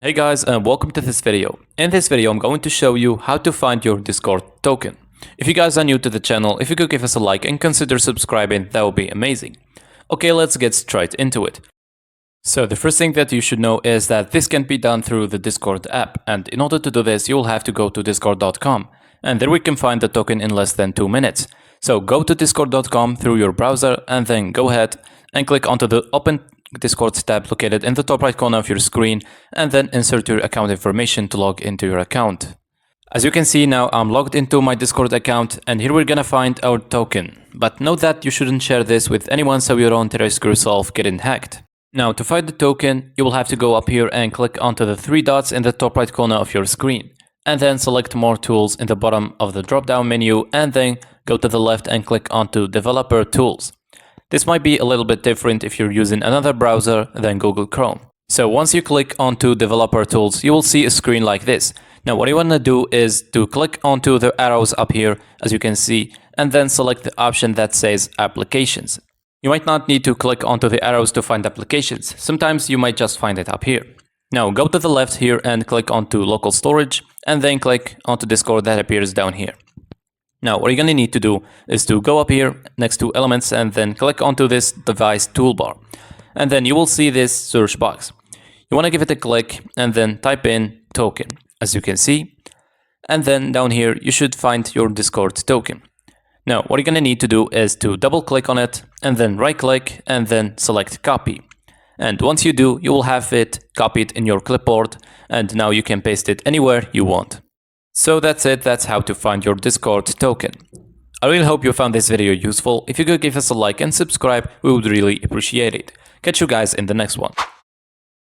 Hey guys, and welcome to this video. In this video, I'm going to show you how to find your Discord token. If you guys are new to the channel, if you could give us a like and consider subscribing, that would be amazing. Okay, let's get straight into it. So the first thing that you should know is that this can be done through the Discord app, and in order to do this, you'll have to go to discord.com, and there we can find the token in less than 2 minutes. So go to discord.com through your browser, and then go ahead and click onto the Open Discord tab located in the top right corner of your screen, and then insert your account information to log into your account. As you can see now, I'm logged into my Discord account, and here we're gonna find our token. But note that you shouldn't share this with anyone, so you don't risk yourself getting hacked. Now, to find the token, you will have to go up here and click onto the 3 dots in the top right corner of your screen, and then select More Tools in the bottom of the drop-down menu, and then go to the left and click onto Developer Tools. This might be a little bit different if you're using another browser than Google Chrome. So once you click onto Developer Tools, you will see a screen like this. Now what you want to do is to click onto the arrows up here, as you can see, and then select the option that says Applications. You might not need to click onto the arrows to find applications. Sometimes you might just find it up here. Now go to the left here and click onto Local Storage, and then click onto Discord that appears down here. Now, what you're going to need to do is to go up here next to Elements and then click onto this device toolbar. And then you will see this search box. You want to give it a click and then type in token, as you can see. And then down here, you should find your Discord token. Now, what you're going to need to do is to double click on it and then right click and then select copy. And once you do, you will have it copied in your clipboard, and now you can paste it anywhere you want. So that's it, that's how to find your Discord token. I really hope you found this video useful. If you could give us a like and subscribe, we would really appreciate it. Catch you guys in the next one.